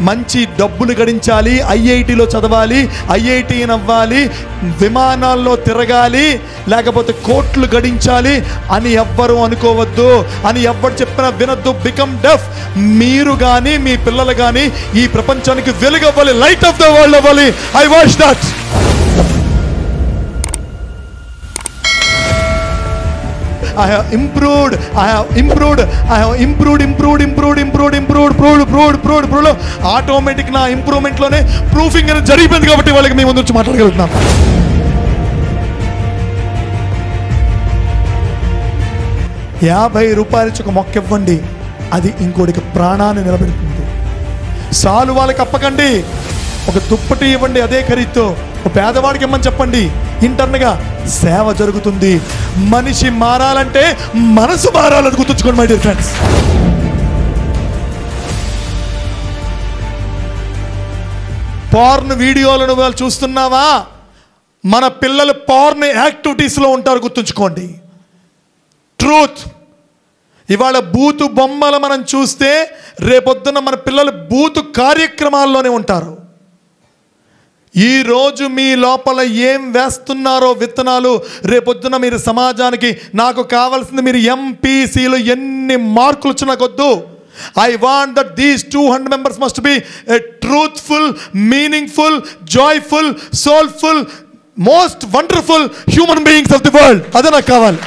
మంచి డబ్బులు గడించాలి, ఐఐటిలో చదవాలి, ఐఐటి అవ్వాలి, విమానాల్లో తిరగాలి, లేకపోతే కోట్లు గడించాలి అని ఎవ్వరూ అనుకోవద్దు, అని ఎవ్వరు చెప్పినా వినొద్దు. బికమ్ డెఫ్. మీరు కానీ మీ పిల్లలు కానీ ఈ ప్రపంచానికి వెలుగు అవ్వాలి, లైట్ ఆఫ్ ద వరల్డ్ అవ్వాలి. I watch that. I have improved. Automatic నా ఇంప్రూవ్మెంట్ లోనే ప్రూఫింగ్ అనేది జరిగిపోయింది కాబట్టి వాళ్ళకి మేము ముందు వచ్చి మాట్లాడగలుగుతున్నాం. ₹50 ఒక మొక్క ఇవ్వండి, అది ఇంకోటికి ప్రాణాన్ని నిలబెడుతుంది. సాలు వాళ్ళకి అప్పకండి, ఒక దుప్పటి ఇవ్వండి అదే ఖరీదుతో, ఒక పేదవాడికి ఇమ్మని చెప్పండి, ఇంటర్నగా సేవ జరుగుతుంది. మనిషి మారాలంటే మనసు మారాలని గుర్తుంచుకోండి మై డియర్ ఫ్రెండ్స్. పార్న్ వీడియోలను వాళ్ళు చూస్తున్నావా? మన పిల్లలు పార్న్ యాక్టివిటీస్లో ఉంటారు, గుర్తుంచుకోండి. ట్రూత్. ఇవాళ బూతు బొమ్మలు మనం చూస్తే రేపొద్దున మన పిల్లలు బూతు కార్యక్రమాల్లోనే ఉంటారు. ఈరోజు మీ లోపల ఏం వేస్తున్నారో విత్తనాలు, రేపొద్దున మీరు సమాజానికి, నాకు కావాల్సింది మీరు ఎంపీసీలు ఎన్ని మార్కులు వచ్చినా కొద్దు. I want that these 200 members must be a truthful, meaningful, joyful, soulful, most wonderful human beings of the world. అదే నాకు కావాలి.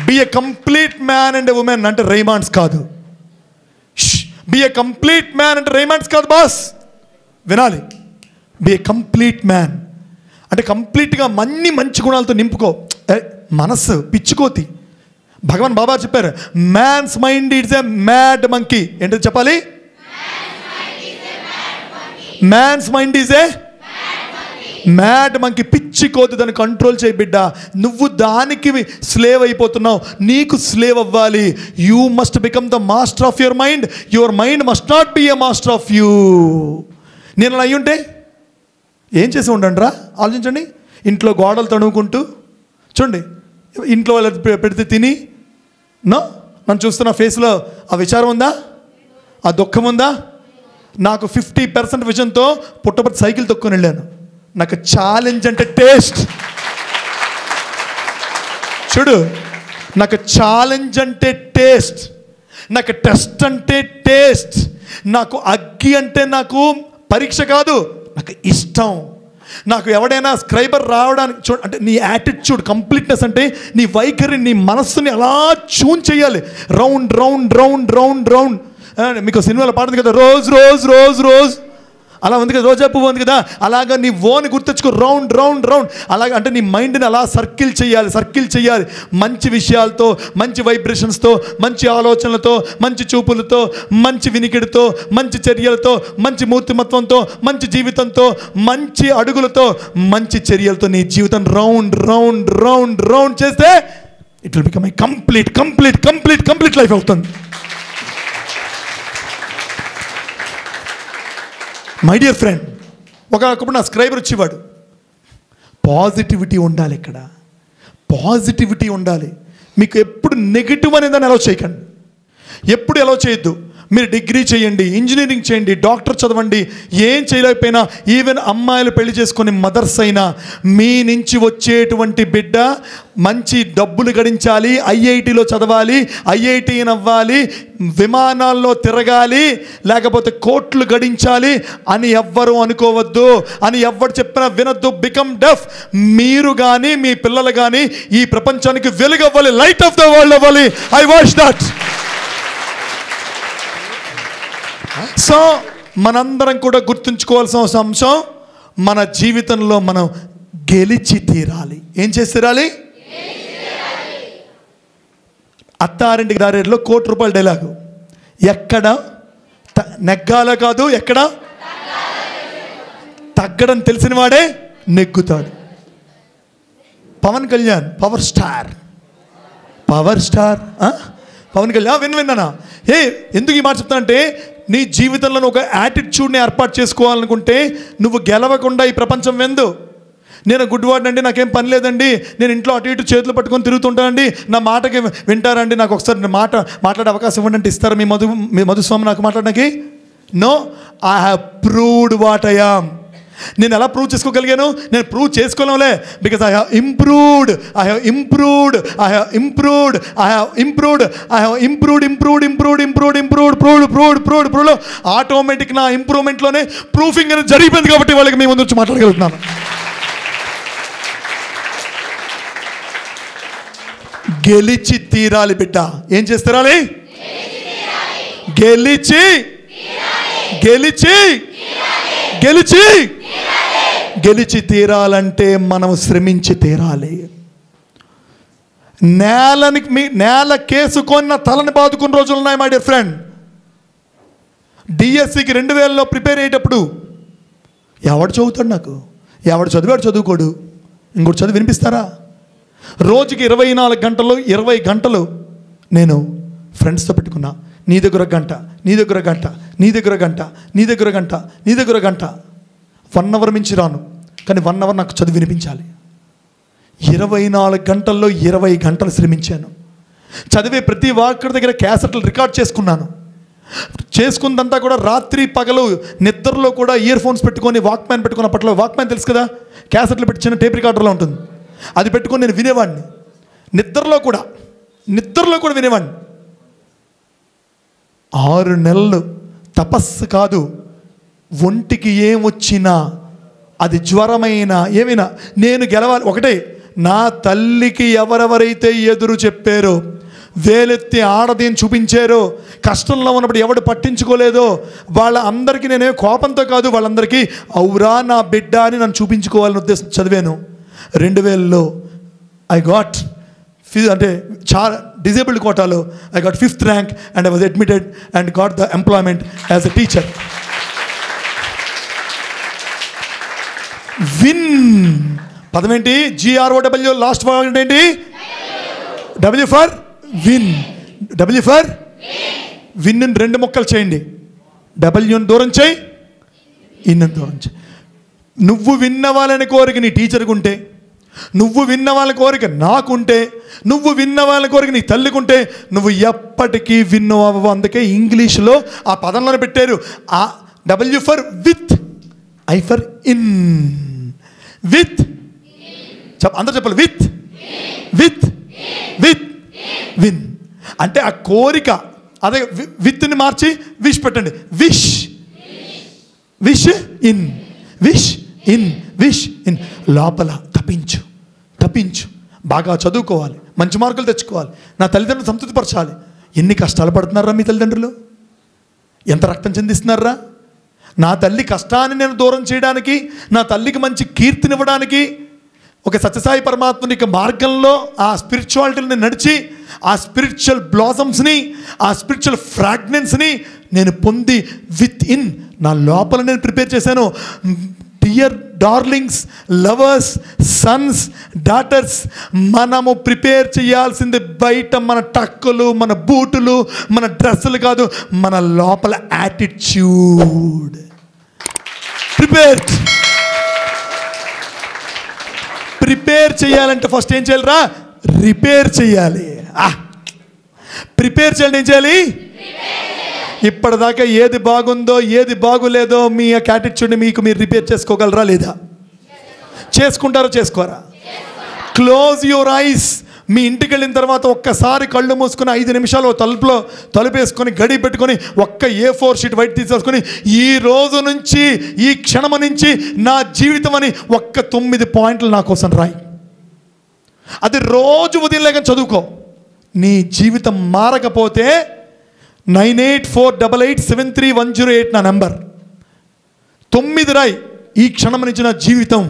Be a complete man and a woman అంటే రైమాండ్స్ కాదు. Be a complete man అంటే రైమాండ్స్ కాదు బాస్, వినాలి. Be a complete man అంటే కంప్లీట్గా అన్ని మంచి గుణాలతో నింపుకో. మనస్సు పిచ్చుకోతి. భగవాన్ బాబా చెప్పారు, man's mind is a mad monkey. ఏంటో చెప్పాలి? Man's mind is a mad monkey. పిచ్చి కోతి, దాన్ని కంట్రోల్ చేయి బిడ్డ. నువ్వు దానికి స్లేవ్ అయిపోతున్నావు, నీకు స్లేవ్ అవ్వాలి. You must become the master of your mind. Your mind must not be a master of you. నేను అలా అయ్యుంటే ఏం చేసి ఉండండి రా, ఆలోచించండి. ఇంట్లో గోడలు తడుముకుంటూ చూడండి, ఇంట్లో వాళ్ళు పెడితే తిని, నన్ను చూస్తున్న ఫేస్లో ఆ విచారం ఉందా, ఆ దుఃఖం ఉందా? నాకు 50% విజన్తో పుట్టపర్తి సైకిల్ తొక్కుని వెళ్ళాను. నాకు ఛాలెంజ్ అంటే టేస్ట్. చూడు, నాకు ఛాలెంజ్ అంటే టేస్ట్, నాకు టెస్ట్ అంటే టేస్ట్, నాకు అగ్గి అంటే నాకు పరీక్ష కాదు, నాకు ఇష్టం. నాకు ఎవడైనా స్క్రైబర్ రావడానికి చూడ అంటే నీ యాటిట్యూడ్ కంప్లీట్నెస్ అంటే నీ వైఖరి, నీ మనస్సుని అలా చూన్ చేయాలి. Round round round round round. మీకు సినిమాలో పాడుతుంది కదా, రోజ్ రోజ్ రోజ్ రోజ్, అలా ఉంది కదా, రోజా పువ్వు ఉంది కదా, అలాగా నీ ఓని గుర్తెచ్చుకో. Round round round. అలాగ అంటే నీ మైండ్ని అలా సర్కిల్ చేయాలి. మంచి విషయాలతో, మంచి వైబ్రేషన్స్తో, మంచి ఆలోచనలతో, మంచి చూపులతో, మంచి వినికిడితో, మంచి చర్యలతో, మంచి మూర్తిమత్వంతో, మంచి జీవితంతో, మంచి అడుగులతో, మంచి చర్యలతో నీ జీవితం రౌండ్ రౌండ్ రౌండ్ రౌండ్ చేస్తే it will become a complete complete complete complete life అవుతుంది. మై డియర్ ఫ్రెండ్, ఒకప్పుడు నా స్క్రైబర్ వచ్చేవాడు. పాజిటివిటీ ఉండాలి, ఇక్కడ పాజిటివిటీ ఉండాలి. మీకు ఎప్పుడు నెగిటివ్ అనేది దాన్ని అలౌ చేయకండి, ఎప్పుడు అలౌ చేయొద్దు. మీరు డిగ్రీ చేయండి, ఇంజనీరింగ్ చేయండి, డాక్టర్ చదవండి, ఏం చేయలేకపోయినా, ఈవెన్ అమ్మాయిలు పెళ్లి చేసుకుని మదర్స్ అయినా, మీ నుంచి వచ్చేటువంటి బిడ్డ మంచి డబ్బులు గడించాలి, ఐఐటిలో చదవాలి, ఐఐటి అవ్వాలి, విమానాల్లో తిరగాలి, లేకపోతే కోట్లు గడించాలి అని ఎవ్వరూ అనుకోవద్దు, అని ఎవ్వరు చెప్పినా వినొద్దు. బికమ్ డెఫ్. మీరు కానీ మీ పిల్లలు కానీ ఈ ప్రపంచానికి వెలుగు అవ్వాలి, లైట్ ఆఫ్ ద వరల్డ్ అవ్వాలి. I watch that. సో మనందరం కూడా గుర్తుంచుకోవాల్సిన అంశం, మన జీవితంలో మనం గెలిచి తీరాలి. ఏం చేసి తీరాలి? అత్తారింటికి దారేలో ₹1,00,00,000 డైలాగు. ఎక్కడ నెగ్గాల కాదు, ఎక్కడ తగ్గడం తెలిసిన వాడే నెగ్గుతాడు. పవన్ కళ్యాణ్ పవర్ స్టార్ పవన్ కళ్యాణ్ విన్నానా? ఎందుకు ఈ మాట చెప్తా అంటే, నీ జీవితంలో ఒక యాటిట్యూడ్ని ఏర్పాటు చేసుకోవాలనుకుంటే నువ్వు గెలవకుండా ఈ ప్రపంచం వెందు. నేను గుడ్డివాడిని అండి, నాకేం పని లేదండి, నేను ఇంట్లో అటు ఇటు చేతులు పట్టుకొని తిరుగుతుంటానండి, నా మాటకి వింటారండి, నాకు ఒకసారి మాట్లాడే అవకాశం ఇవ్వండి అంటే ఇస్తారా మీ మధుస్వామి నాకు మాట్లాడడానికి? No, I have proved what I am. నేను ఎలా ప్రూవ్ చేసుకోగలిగాను? నేను ప్రూవ్ చేసుకోలేంలే, because I have improved, I have improved, I have improved, I have improved, I have improved, improved, improved, improved, improved, proved, proved, proved, proved. Automatic నా ఇంప్రూవ్మెంట్లోనే proofing అనేది జరిగిపోయింది కాబట్టి వాళ్ళకి మీ ముందు వచ్చి మాట్లాడగలుగుతున్నాను. గెలిచి తీరాలి బిడ్డ. ఏం చేసి తీరాలి? గెలిచి గెలిచి గెలిచి గెలిచి తీరాలంటే మనం శ్రమించి తీరాలి. నేల కేసుకొని తలని బాదుకున్న రోజులు ఉన్నాయి మై డియర్ ఫ్రెండ్. డిఎస్సికి 2000లో ప్రిపేర్ అయ్యేటప్పుడు ఎవడు చదువుతాడు? నాకు ఎవడు చదివాడు చదువుకోడు. ఇంకోటి చదివి వినిపిస్తారా? రోజుకి 24 గంటలు 20 గంటలు నేను ఫ్రెండ్స్తో పెట్టుకున్నా. నీ దగ్గర గంట, నీ దగ్గర గంట, నీ దగ్గర గంట, నీ దగ్గర గంట, నీ దగ్గర గంట. 1 అవర్ మించి రాను, కానీ 1 అవర్ నాకు చదివి వినిపించాలి. 24 గంటల్లో 20 గంటలు శ్రమించాను. చదివే ప్రతి ఒక్కరి దగ్గర క్యాసెట్లు రికార్డ్ చేసుకున్నాను. చేసుకుందంతా కూడా రాత్రి పగలు నిద్రలో కూడా ఇయర్ ఫోన్స్ పెట్టుకొని వాక్మ్యాన్ పెట్టుకున్న అప్పట్లో వాక్మ్యాన్ తెలుసు కదా, క్యాసెట్లు పెట్టి చిన్న టేప్ రికార్డర్లో ఉంటుంది, అది పెట్టుకొని నేను వినేవాడిని. నిద్రలో కూడా వినేవాడిని. 6 నెలలు తపస్సు కాదు, ఒంటికి ఏం వచ్చినా, అది జ్వరమైనా ఏమైనా నేను గెలవాలి. ఒకటే, నా తల్లికి ఎవరెవరైతే ఎదురు చెప్పారో, వేలెత్తి ఆడదేని చూపించారో, కష్టంలో ఉన్నప్పుడు ఎవడు పట్టించుకోలేదో వాళ్ళ అందరికీ నేనే కోపంతో కాదు, వాళ్ళందరికీ అవురా నా బిడ్డ అని నన్ను చూపించుకోవాలని ఉద్దేశం చదివాను. 2000లో ఐ గాట్ అంటే చాలా డిజేబుల్డ్ కోటాలో I got 5th rank and I was admitted and got the employment as a teacher. Win పదమేంటి? GROW, లాస్ట్ వర్డ్ ఏంటి? W for win. W for win. 2 ముక్కలు చేయండి. Wని దూరం చేయి, ఇన్ని దూరం చేయి. నువ్వు విన్నవాళ్ళని కోరిక నీ టీచర్కి ఉంటే, నువ్వు విన్న వాళ్ళ కోరిక నాకుంటే, నువ్వు విన్న వాళ్ళ కోరిక నీ తల్లికుంటే, నువ్వు ఎప్పటికీ విన్ను అవ్వవు. అందుకే ఇంగ్లీష్లో ఆ పదంలోనే పెట్టారు, ఆ W for with, I for in. With అందరూ చెప్పాలి, విత్ విత్ విత్ విన్. అంటే ఆ కోరిక, అదే విత్ని మార్చి విష్ పెట్టండి. Wish wish in, wish in, wish in. లోపల తప్పించు, బాగా చదువుకోవాలి, మంచి మార్కులు తెచ్చుకోవాలి, నా తల్లిదండ్రులు సంతృప్తిపరచాలి. ఎన్ని కష్టాలు పడుతున్నారా మీ తల్లిదండ్రులు? ఎంత రక్తం చెందిస్తున్నారా? నా తల్లి కష్టాన్ని నేను దూరం చేయడానికి, నా తల్లికి మంచి కీర్తినివ్వడానికి, ఒక సత్యసాయి పరమాత్మని మార్గంలో ఆ స్పిరిచువాలిటీని నడిచి, ఆ స్పిరిచువల్ బ్లాసమ్స్ని, ఆ స్పిరిచువల్ ఫ్రాగ్నెన్స్ని నేను పొంది విత్ ఇన్ నా లోపల నేను ప్రిపేర్ చేశాను. Dear darlings, lovers, Sons, daughters, మనము ప్రిపేర్ చేయాల్సింది బయట మన టక్కులు, మన బూటులు, మన డ్రెస్సులు కాదు, మన లోపల యాటిట్యూడ్. ప్రిపేర్ చేయాలంటే ఫస్ట్ ఏం చేయాలిరా? రిపేర్ చేయాలి. ప్రిపేర్ చేయాలంటే ఏం చేయాలి? ఇప్పటిదాకా ఏది బాగుందో ఏది బాగులేదో మీ యొక్క యాటిట్యూడ్ని మీరు రిపేర్ చేసుకోగలరా లేదా? చేసుకుంటారా చేసుకోరా? Close your eyes. మీ ఇంటికి వెళ్ళిన తర్వాత ఒక్కసారి కళ్ళు మూసుకొని 5 నిమిషాలు తలుపేసుకొని గడి పెట్టుకొని ఒక్క A4 షీట్ వైట్ తీసేసుకొని, ఈ రోజు నుంచి, ఈ క్షణం నుంచి నా జీవితం అని ఒక్క 9 పాయింట్లు నా కోసం రాయి. అది రోజు ఉదయం లేక చదువుకో. నీ జీవితం మారకపోతే 9848873108 నా నెంబర్. 9 రాయి. ఈ క్షణం నుంచి నా జీవితం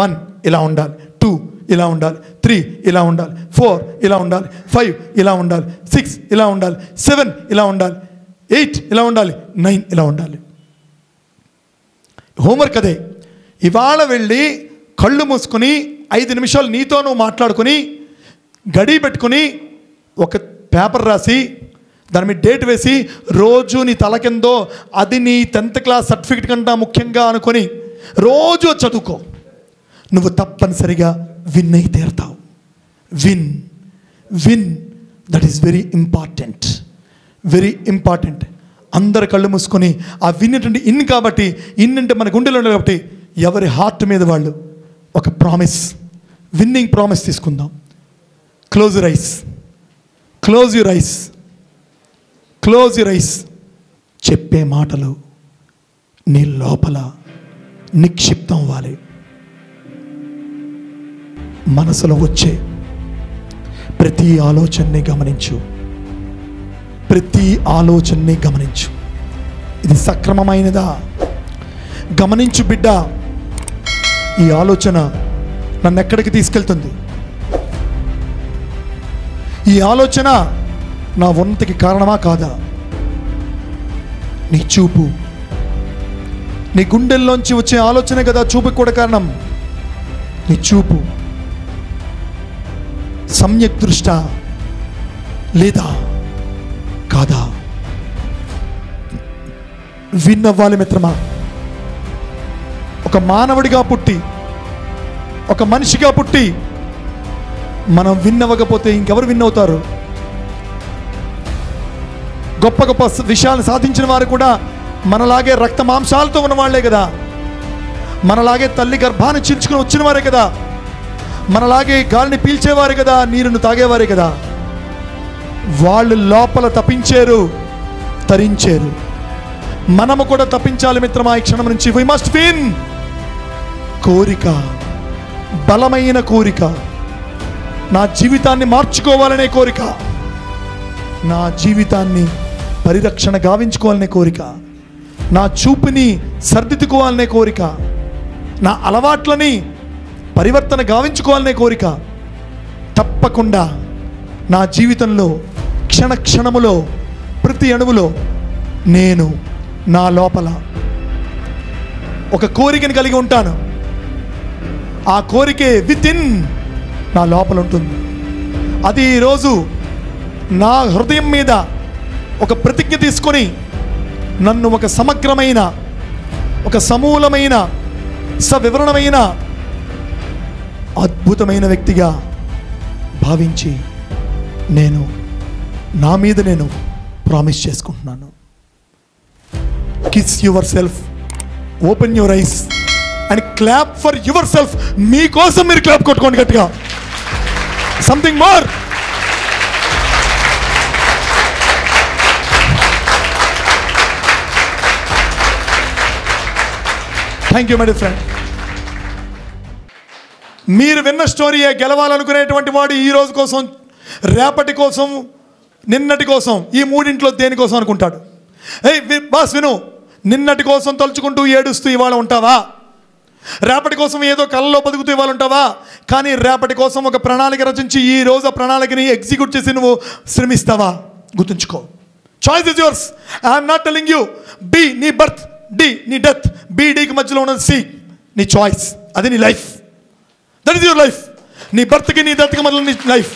1 ఇలా ఉండాలి, 2 ఇలా ఉండాలి, 3 ఇలా ఉండాలి, 4 ఇలా ఉండాలి, 5 ఇలా ఉండాలి, 6 ఇలా ఉండాలి, 7 ఇలా ఉండాలి, 8 ఇలా ఉండాలి, 9 ఇలా ఉండాలి. హోంవర్క్ అదే. ఇవాళ వెళ్ళి కళ్ళు మూసుకొని 5 నిమిషాలు నీతో నువ్వు మాట్లాడుకొని గడి పెట్టుకొని ఒక పేపర్ రాసి దాని మీద డేట్ వేసి రోజు నీ తల కిందో అది నీ 10th క్లాస్ సర్టిఫికెట్ కంటే ముఖ్యంగా అనుకొని రోజు చదువుకో. నువ్వు తప్పనిసరిగా విన్ అయి తీరుతావు. Win win that is very important, very important. అందరు కళ్ళు మూసుకొని ఆ విన్ అంటే ఇన్ కాబట్టి, ఇన్ అంటే మన గుండెలో ఉండాలి కాబట్టి ఎవరి హార్ట్ మీద వాళ్ళు ఒక ప్రామిస్, విన్నింగ్ ప్రామిస్ తీసుకుందాం. Close your eyes, close your eyes, close your eyes. చెప్పే మాటలు నీ లోపల నిక్షిప్తం అవ్వాలి. మనసులో వచ్చే ప్రతి ఆలోచనని గమనించు, ప్రతి ఆలోచనని గమనించు. ఇది సక్రమమైనదా? గమనించు బిడ్డ. ఈ ఆలోచన నన్ను ఎక్కడికి తీసుకెళ్తుంది? ఈ ఆలోచన నా ఉన్నతికి కారణమా కాదా? నీ చూపు, నీ గుండెల్లోంచి వచ్చే ఆలోచనే కదా చూపుకి కూడా కారణం. నీ చూపు సమ్యక్ దృష్ట లేదా కాదా? విన్నవ్వాలి మిత్రమా. ఒక మానవుడిగా పుట్టి, ఒక మనిషిగా పుట్టి మనం విన్నవ్వకపోతే ఇంకెవరు విన్నవుతారు? గొప్ప గొప్ప విషయాలు సాధించిన వారు కూడా మనలాగే రక్త మాంసాలతో ఉన్నవాళ్లే కదా, మనలాగే తల్లి గర్భాన్ని చీల్చుకుని వచ్చిన వారే కదా, మనలాగే గాలిని పీల్చేవారు కదా, నీరును తాగేవారే కదా. వాళ్ళు లోపల తప్పించారు, తరించారు. మనము కూడా తప్పించాలి మిత్రమా. ఈ క్షణం నుంచి వి మస్ట్ విన్. కోరిక, బలమైన కోరిక, నా జీవితాన్ని మార్చుకోవాలనే కోరిక, నా జీవితాన్ని పరిరక్షణ గావించుకోవాలనే కోరిక, నా చూపుని సర్దిద్దుకోవాలనే కోరిక, నా అలవాట్లని పరివర్తన గావించుకోవాలనే కోరిక. తప్పకుండా నా జీవితంలో క్షణ క్షణములో ప్రతి అణువులో నేను నా లోపల ఒక కోరికను కలిగి ఉంటాను. ఆ కోరికే విత్ ఇన్ నా లోపల ఉంటుంది. అది ఈరోజు నా హృదయం మీద ఒక ప్రతిజ్ఞ తీసుకొని నన్ను ఒక సమగ్రమైన, ఒక సమూలమైన, సవివరణమైన, అద్భుతమైన వ్యక్తిగా భావించి నేను నా మీద నేను ప్రామిస్ చేసుకుంటున్నాను. Kiss your self, open your eyes and clap for your self. మీకోసం మీరు క్లాప్ కొట్టుకోండి గట్టిగా. Something more. Thank you my dear friend. మీరు విన్న స్టోరీయే గెలవాలనుకునేటువంటి వాడు ఈ రోజు కోసం, రేపటి కోసం, నిన్నటి కోసం, ఈ మూడింట్లో దేనికోసం అనుకుంటాడు? బాస్ విను, నిన్నటి కోసం తలుచుకుంటూ ఏడుస్తూ ఇవాళ ఉంటావా? రేపటి కోసం ఏదో కళ్ళలో బతుకుతూ ఇవాళ ఉంటావా? కానీ రేపటి కోసం ఒక ప్రణాళిక రచించి ఈ రోజు ఆ ప్రణాళికని ఎగ్జిక్యూట్ చేసి నువ్వు శ్రమిస్తావా? గుర్తుంచుకో. Choice is yours. I'm not telling you be నీ బర్త్, డి నీ డెత్, బి డికి మధ్యలో ఉన్నది సి. నీ చాయిస్, అది నీ life. That is your life. నీ బర్త్కి నీ డెత్కి మధ్యలో నీ లైఫ్.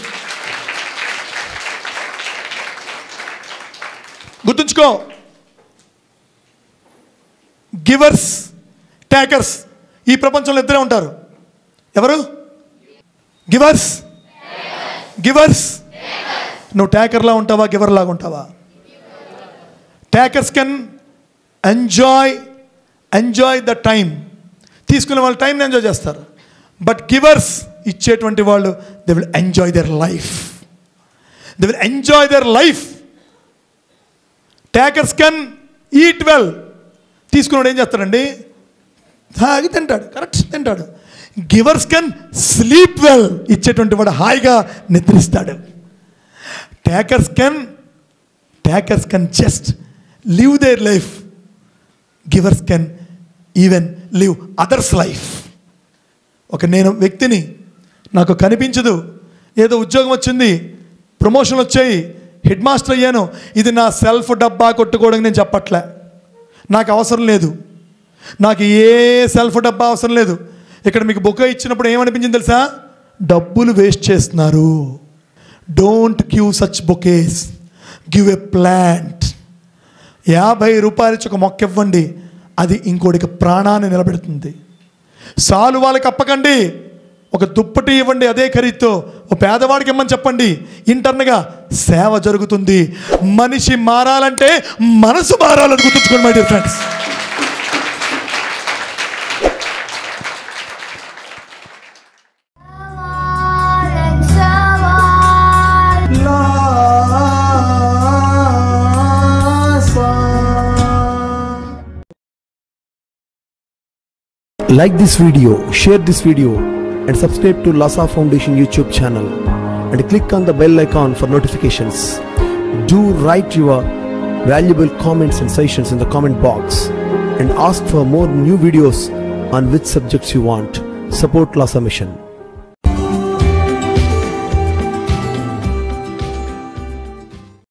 గుర్తుంచుకో. గివర్స్, టేకర్స్ ఈ ప్రపంచంలో ఇద్దరే ఉంటారు. ఎవరు? Givers, givers. నువ్వు టేకర్లా ఉంటావా, గివర్ లాగా ఉంటావా? Takers can enjoy the time. తీసుకునే వాళ్ళు టైంని ఎంజాయ్ చేస్తారు. బట్ గివర్స్, ఇచ్చేటువంటి వాళ్ళు, they will enjoy their life. They will enjoy their life. Takers can eat well. తీసుకున్నాడు ఏం చేస్తాడండి? తాగి తింటాడు, కరెక్ట్ తింటాడు. Givers can sleep well. ఇచ్చేటువంటి వాడు హాయిగా నిద్రిస్తాడు. Takers can just live their life. Givers can even live others life. నేను వ్యక్తిని, నాకు కనిపించదు, ఏదో ఉద్యోగం వచ్చింది, ప్రమోషన్ వచ్చాయి, హెడ్ మాస్టర్ అయ్యాను, ఇది నా సెల్ఫ్ డబ్బా కొట్టుకోవడానికి నేను చెప్పట్లే. నాకు అవసరం లేదు, నాకు ఏ సెల్ఫ్ డబ్బా అవసరం లేదు. ఇక్కడ మీకు బొకే ఇచ్చినప్పుడు ఏమనిపించింది తెలుసా? డబ్బులు వేస్ట్ చేస్తున్నారు. Don't give such bouquets, give a plant. 50 రూపాయలు ఇచ్చి ఒక మొక్క ఇవ్వండి, అది ఇంకోటికి ప్రాణాన్ని నిలబెడుతుంది. సాలు వాళ్ళకి అప్పకండి, ఒక దుప్పటి ఇవ్వండి అదే ఖరీదుతో, ఒక పేదవాడికి ఇమ్మని చెప్పండి. ఇంటర్నగా సేవ జరుగుతుంది. మనిషి మారాలంటే మనసు మారాలని గుర్తుంచుకోండి my dear friends. Like this video, share this video and subscribe to Lhasa Foundation YouTube channel and click on the bell icon for notifications. Do write your valuable comments and suggestions in the comment box and ask for more new videos on which subjects you want. Support Lhasa Mission.